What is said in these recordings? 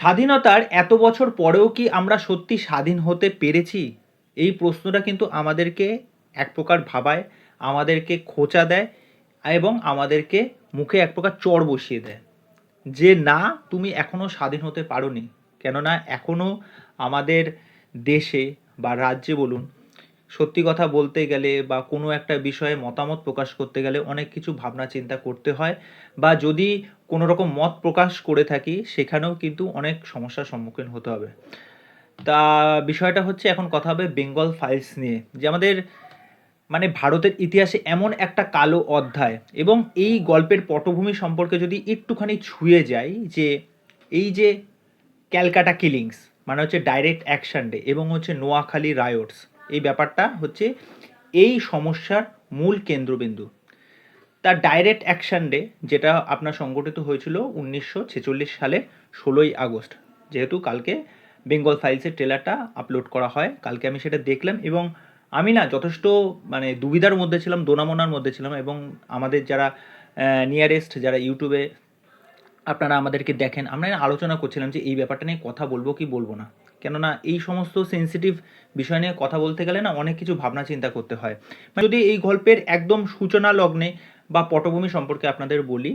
স্বাধীনতার এত বছর পরেও কি আমরা সত্যি স্বাধীন হতে পেরেছি? এই প্রশ্নটা কিন্তু আমাদেরকে এক প্রকার ভাবায়, আমাদেরকে খোঁচা দেয় এবং আমাদেরকে মুখে এক প্রকার চড় বসিয়ে দেয়। যে না, তুমি এখনও স্বাধীন হতে পারোনি। কেননা এখনও আমাদের দেশে বা রাজ্যে বলুন, সত্যি কথা বলতে গেলে বা কোনো একটা বিষয়ে মতামত প্রকাশ করতে গেলে অনেক কিছু ভাবনা চিন্তা করতে হয়, বা যদি কোনো রকম মত প্রকাশ করে থাকি সেখানেও কিন্তু অনেক সমস্যার সম্মুখীন হতে হবে। তা বিষয়টা হচ্ছে, এখন কথা হবে বেঙ্গল ফাইলস নিয়ে, যে আমাদের মানে ভারতের ইতিহাসে এমন একটা কালো অধ্যায়, এবং এই গল্পের পটভূমি সম্পর্কে যদি একটুখানি ছুঁয়ে যাই, যে এই যে ক্যালকাটা কিলিংস মানে হচ্ছে ডাইরেক্ট অ্যাকশন ডে এবং হচ্ছে নোয়াখালী রায়োটস, এই ব্যাপারটা হচ্ছে এই সমস্যার মূল কেন্দ্রবিন্দু। তার ডাইরেক্ট অ্যাকশন ডে যেটা আপনার সংগঠিত হয়েছিল 1946 সালের 16ই আগস্ট, যেহেতু কালকে বেঙ্গল ফাইলসের ট্রেলারটা আপলোড করা হয়, কালকে আমি সেটা দেখলাম এবং আমি না যথেষ্ট মানে দুবিধার মধ্যে ছিলাম, দোনামোনার মধ্যে ছিলাম। এবং আমাদের যারা নিয়ারেস্ট, যারা ইউটিউবে আপনারা আমাদেরকে দেখেন, আমরা আলোচনা করছিলাম যে এই ব্যাপারটা নিয়ে কথা বলবো কি বলবো না। কেননা এই সমস্ত সেন্সিটিভ বিষয় নিয়ে কথা বলতে গেলে না অনেক কিছু ভাবনা চিন্তা করতে হয়। যদি এই গল্পের একদম সূচনা লগ্নে বা পটভূমি সম্পর্কে আপনাদের বলি,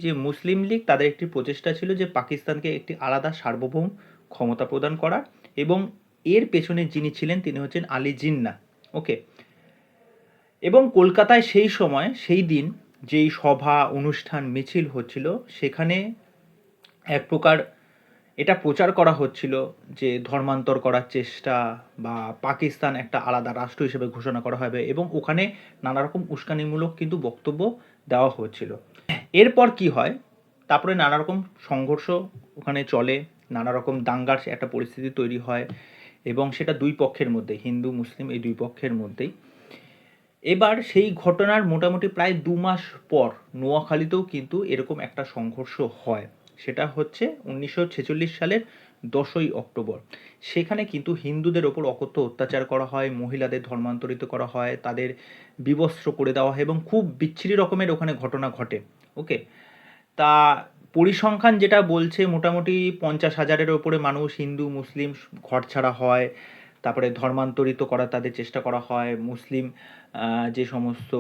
যে মুসলিম লীগ তাদের একটি প্রচেষ্টা ছিল যে পাকিস্তানকে একটি আলাদা সার্বভৌম ক্ষমতা প্রদান করা, এবং এর পেছনে যিনি ছিলেন তিনি হচ্ছেন আলী জিন্নাহ। ওকে। এবং কলকাতায় সেই সময় সেই দিন যেই সভা অনুষ্ঠান মিছিল হচ্ছিল, সেখানে এক প্রকার এটা প্রচার করা হচ্ছিল যে ধর্মান্তর করার চেষ্টা, বা পাকিস্তান একটা আলাদা রাষ্ট্র হিসেবে ঘোষণা করা হবে, এবং ওখানে নানা রকম উস্কানিমূলক কিন্তু বক্তব্য দেওয়া হচ্ছিল। এরপর কি হয়, তারপরে নানা রকম সংঘর্ষ ওখানে চলে, নানা রকম দাঙ্গার একটা পরিস্থিতি তৈরি হয়, এবং সেটা দুই পক্ষের মধ্যে, হিন্দু মুসলিম এই দুই পক্ষের মধ্যেই। এবার সেই ঘটনার মোটামুটি প্রায় 2 মাস পর নোয়াখালীতেও কিন্তু এরকম একটা সংঘর্ষ হয়। সেটা হচ্ছে 1946 সালের 10ই অক্টোবর। সেখানে কিন্তু হিন্দুদের ওপর অকথ্য অত্যাচার করা হয়, মহিলাদের ধর্মান্তরিত করা হয়, তাদের বিবস্ত্র করে দেওয়া হয়, এবং খুব বিচ্ছিরি রকমের ওখানে ঘটনা ঘটে। ওকে। তা পরিসংখ্যান যেটা বলছে, মোটামুটি 50,000-এর ওপরে মানুষ হিন্দু মুসলিম ঘরছাড়া হয়, তারপরে ধর্মান্তরিত করার তাদের চেষ্টা করা হয়, মুসলিম যে সমস্ত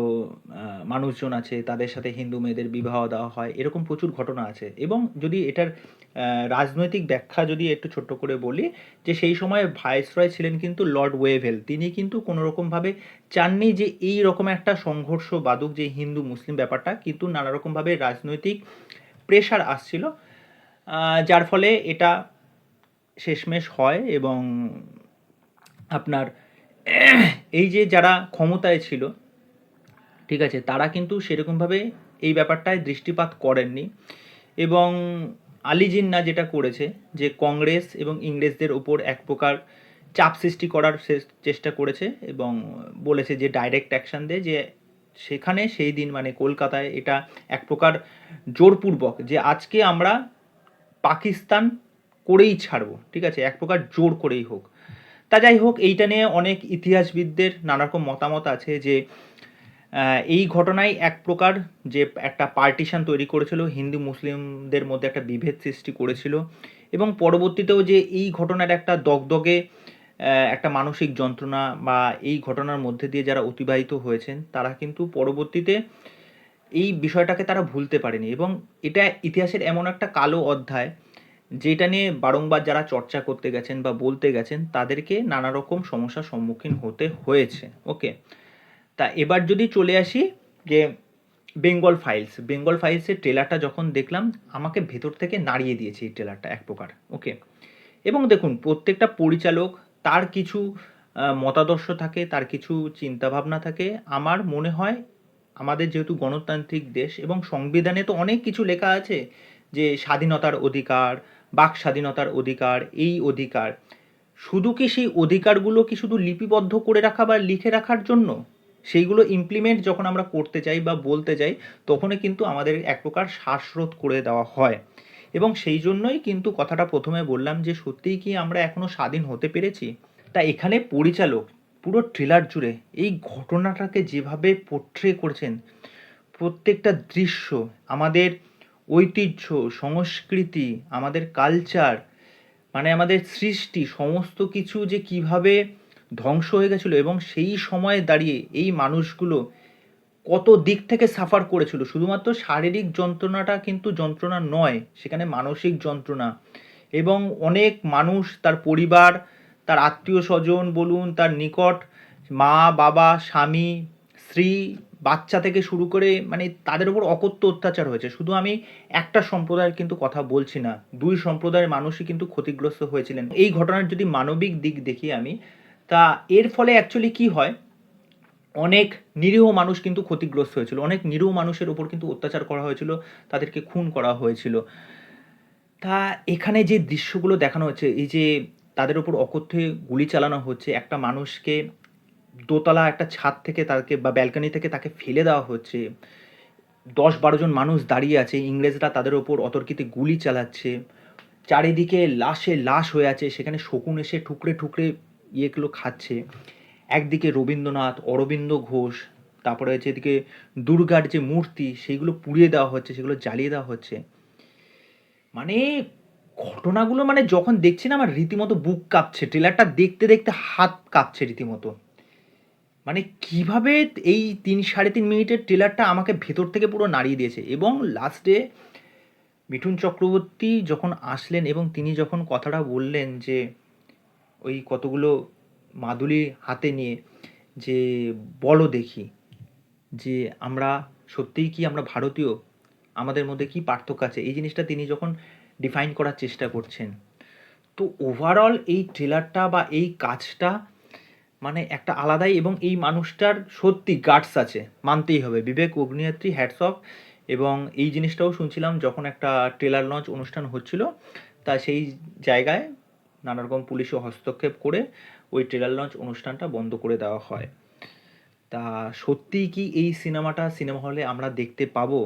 মানুষজন আছে তাদের সাথে হিন্দু মেয়েদের বিবাহ দেওয়া হয়, এরকম প্রচুর ঘটনা আছে। এবং যদি এটার রাজনৈতিক ব্যাখ্যা যদি একটু ছোট্ট করে বলি, যে সেই সময় ভাইসরয় ছিলেন কিন্তু লর্ড ওয়েভেল, তিনি কিন্তু কোনো রকমভাবে চাননি যে এই রকম একটা সংঘর্ষ বাদুক, যে হিন্দু মুসলিম ব্যাপারটা, কিন্তু নানা রকমভাবে রাজনৈতিক প্রেশার আসছিল, যার ফলে এটা শেষমেশ হয়। এবং আপনার এই যে যারা ক্ষমতায় ছিল, ঠিক আছে, তারা কিন্তু সেরকমভাবে এই ব্যাপারটায় দৃষ্টিপাত করেননি। এবং আলী জিন্নাহ যেটা করেছে, যে কংগ্রেস এবং ইংরেজদের ওপর এক প্রকার চাপ সৃষ্টি করার চেষ্টা করেছে, এবং বলেছে যে ডাইরেক্ট অ্যাকশন দে, যে সেখানে সেই দিন মানে কলকাতায় এটা এক প্রকার জোরপূর্বক, যে আজকে আমরা পাকিস্তান করেই ছাড়বো, ঠিক আছে, এক প্রকার জোর করেই হোক। তা যাই হোক, এইটা নিয়ে অনেক ইতিহাসবিদদের নানা রকম মতামত আছে, যে এই ঘটনায় এক প্রকার যে একটা পার্টিশন তৈরি করেছিল, হিন্দু মুসলিমদের মধ্যে একটা বিভেদ সৃষ্টি করেছিল, এবং পরবর্তীতেও যে এই ঘটনার একটা দগদগে একটা মানসিক যন্ত্রণা, বা এই ঘটনার মধ্যে দিয়ে যারা অতিবাহিত হয়েছেন তারা কিন্তু পরবর্তীতে এই বিষয়টাকে তারা ভুলতে পারেনি। এবং এটা ইতিহাসের এমন একটা কালো অধ্যায়, যেটা নিয়ে বারংবার যারা চর্চা করতে গেছেন বা বলতে গেছেন তাদেরকে নানা রকম সমস্যার সম্মুখীন হতে হয়েছে। ওকে। তা এবার যদি চলে আসি, যে বেঙ্গল ফাইলসের ট্রেলারটা যখন দেখলাম, আমাকে ভেতর থেকে নাড়িয়ে দিয়েছে এই ট্রেলারটা এক প্রকার। ওকে। এবং দেখুন, প্রত্যেকটা পরিচালক তার কিছু মতাদর্শ থাকে, তার কিছু চিন্তাভাবনা থাকে। আমার মনে হয় আমাদের যেহেতু গণতান্ত্রিক দেশ, এবং সংবিধানে তো অনেক কিছু লেখা আছে, যে স্বাধীনতার অধিকার, বাক স্বাধীনতার অধিকার, এই অধিকার, শুধু কি সেই অধিকারগুলো কি শুধু লিপিবদ্ধ করে রাখা বা লিখে রাখার জন্য? সেইগুলো ইমপ্লিমেন্ট যখন আমরা করতে চাই বা বলতে যাই, তখনই কিন্তু আমাদের এক প্রকার শ্বাসরোধ করে দেওয়া হয়। এবং সেই জন্যই কিন্তু কথাটা প্রথমে বললাম, যে সত্যিই কি আমরা এখনো স্বাধীন হতে পেরেছি? তা এখানে পরিচালক পুরো ট্রেলার জুড়ে এই ঘটনাটাকে যেভাবে পোট্রে করেছেন, প্রত্যেকটা দৃশ্য, আমাদের ঐতিহ্য, সংস্কৃতি, আমাদের কালচার, মানে আমাদের সৃষ্টি সমস্ত কিছু যে কিভাবে ধ্বংস হয়ে গেছিলো, এবং সেই সময়ে দাঁড়িয়ে এই মানুষগুলো কত দিক থেকে সাফার করেছিল। শুধুমাত্র শারীরিক যন্ত্রণাটা কিন্তু যন্ত্রণা নয়, সেখানে মানসিক যন্ত্রণা, এবং অনেক মানুষ, তার পরিবার, তার আত্মীয় স্বজন বলুন, তার নিকট মা বাবা স্বামী স্ত্রী বাচ্চা থেকে শুরু করে, মানে তাদের উপর অকথ্য অত্যাচার হয়েছে। শুধু আমি একটা সম্প্রদায়ের কিন্তু কথা বলছি না, দুই সম্প্রদায়ের মানুষই কিন্তু ক্ষতিগ্রস্ত হয়েছিলেন। এই ঘটনার যদি মানবিক দিক দেখি আমি, তা এর ফলে অ্যাকচুয়ালি কি হয়, অনেক নিরীহ মানুষ কিন্তু ক্ষতিগ্রস্ত হয়েছিল, অনেক নিরীহ মানুষের উপর কিন্তু অত্যাচার করা হয়েছিল, তাদেরকে খুন করা হয়েছিল। তা এখানে যে দৃশ্যগুলো দেখানো হচ্ছে, এই যে তাদের উপর অকথ্যে গুলি চালানো হচ্ছে, একটা মানুষকে দোতলা একটা ছাদ থেকে তাকে বা ব্যালকনি থেকে তাকে ফেলে দেওয়া হচ্ছে, 10-12 জন মানুষ দাঁড়িয়ে আছে, ইংরেজরা তাদের ওপর অতর্কিতে গুলি চালাচ্ছে, চারিদিকে লাশে লাশ হয়ে আছে, সেখানে শকুন এসে ঠুকরে ঠুকরে ইয়েগুলো খাচ্ছে। একদিকে রবীন্দ্রনাথ, অরবিন্দ ঘোষ, তারপরে হচ্ছে এদিকে দুর্গার যে মূর্তি সেগুলো পুড়িয়ে দেওয়া হচ্ছে, সেগুলো জ্বালিয়ে দেওয়া হচ্ছে। মানে ঘটনাগুলো মানে যখন দেখছি না, আমার রীতিমতো বুক কাঁপছে, ট্রেলারটা দেখতে দেখতে হাত কাঁপছে রীতিমতো। মানে কিভাবে এই 3-3.5 মিনিটের ট্রেলারটা আমাকে ভেতর থেকে পুরো নাড়িয়ে দিয়েছে। এবং লাস্টে মিঠুন চক্রবর্তী যখন আসলেন এবং তিনি যখন কথাটা বললেন যে ওই কতগুলো মাদুলি হাতে নিয়ে, যে বলো দেখি যে আমরা সত্যিই কি আমরা ভারতীয়, আমাদের মধ্যে কি পার্থক্য আছে, এই জিনিসটা তিনি যখন ডিফাইন করার চেষ্টা করছেন। তো ওভারঅল এই ট্রেলারটা বা এই কাজটা মানে একটা আলাদাই, এবং এই মানুষটার সত্যি গাটস আছে, মানতেই হবে। বিবেক অগ্নিহোত্রী, হ্যাটস অফ। এবং এই জিনিসটাও শুনছিলাম যখন একটা ট্রেলার লঞ্চ অনুষ্ঠান হচ্ছিল, তা সেই জায়গায় নানারকম পুলিশও হস্তক্ষেপ করে ওই ট্রেলার লঞ্চ অনুষ্ঠানটা বন্ধ করে দেওয়া হয়। তা সত্যিই কি এই সিনেমাটা সিনেমা হলে আমরা দেখতে পাবো?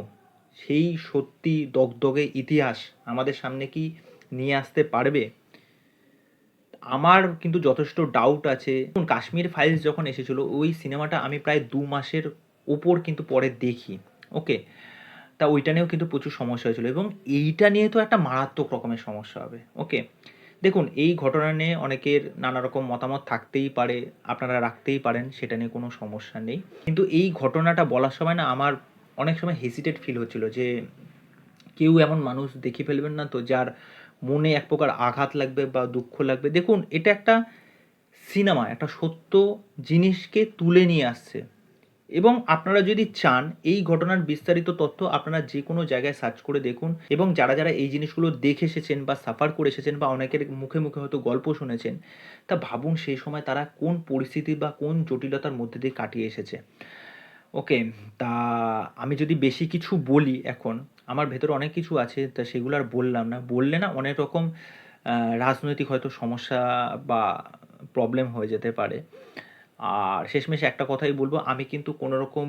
সেই সত্যি দগদগে ইতিহাস আমাদের সামনে কি নিয়ে আসতে পারবে? আমার কিন্তু যথেষ্ট ডাউট আছে। কাশ্মীর ফাইলস যখন এসেছিল ওই সিনেমাটা আমি প্রায় 2 মাসের ওপর কিন্তু পরে দেখি, ওকে। তা ওইটা নিয়েও কিন্তু প্রচুর সমস্যা হয়েছিল, এবং এইটা নিয়ে তো একটা মারাত্মক রকমের সমস্যা হবে, ওকে। দেখুন, এই ঘটনা নিয়ে অনেকের নানা রকম মতামত থাকতেই পারে, আপনারা রাখতেই পারেন, সেটা নিয়ে কোনো সমস্যা নেই। কিন্তু এই ঘটনাটা বলার সময় না আমার অনেক সময় হেসিটেট ফিল হচ্ছিল যে কেউ এমন মানুষ দেখে ফেলবেন না তো যার মনে এক প্রকার আঘাত লাগবে বা দুঃখ লাগবে। দেখুন, এটা একটা সিনেমা, একটা সত্য জিনিসকে তুলে নিয়ে আসছে, এবং আপনারা যদি চান এই ঘটনার বিস্তারিত তথ্য আপনারা যে কোনো জায়গায় সার্চ করে দেখুন, এবং যারা যারা এই জিনিসগুলো দেখে এসেছেন বা সাফার করে এসেছেন বা অনেকের মুখে মুখে হয়তো গল্প শুনেছেন, তা ভাবুন সেই সময় তারা কোন পরিস্থিতি বা কোন জটিলতার মধ্যে দিয়ে কাটিয়ে এসেছে, ওকে। তা আমি যদি বেশি কিছু বলি এখন, আমার ভেতরে অনেক কিছু আছে, তা সেগুলো আর বললাম না, বললে না অনেক রকম রাজনৈতিক হয়তো সমস্যা বা প্রবলেম হয়ে যেতে পারে। আর শেষমেশ একটা কথাই বলবো, আমি কিন্তু কোনো রকম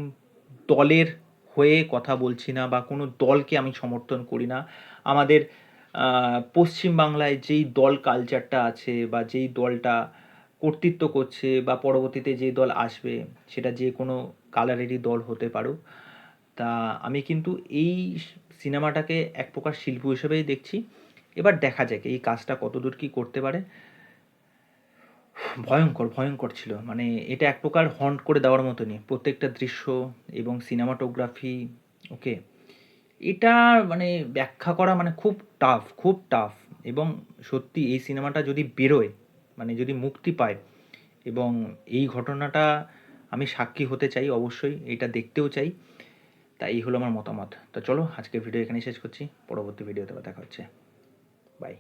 দলের হয়ে কথা বলছি না বা কোনো দলকে আমি সমর্থন করি না। আমাদের পশ্চিমবাংলায় যেই দল কালচারটা আছে বা যেই দলটা কর্তৃত্ব করছে বা পরবর্তীতে যে দল আসবে, সেটা যে কোনো কালারেরই দল হতে পারুক, তা আমি কিন্তু এই সিনেমাটাকে এক প্রকার শিল্প হিসেবেই দেখছি। এবার দেখা যাক এই কাজটা কতদূর কী করতে পারে। ভয়ঙ্কর, ভয়ঙ্কর ছিল। মানে এটা এক প্রকার হন্ট করে দেওয়ার মতনই। প্রত্যেকটা দৃশ্য এবং সিনেমাটোগ্রাফি, ওকে। এটা মানে ব্যাখ্যা করা মানে খুব টাফ, খুব টাফ। এবং সত্যি এই সিনেমাটা যদি বেরোয়, মানে যদি মুক্তি পায়, এবং এই ঘটনাটা আমি সাক্ষী হতে চাই অবশ্যই, এটা দেখতেও চাই। তা এই হলো আমার মতামত। তো চলো আজকের ভিডিও এখানেই শেষ করছি। পরবর্তী ভিডিওতে আবার দেখা হচ্ছে। বাই।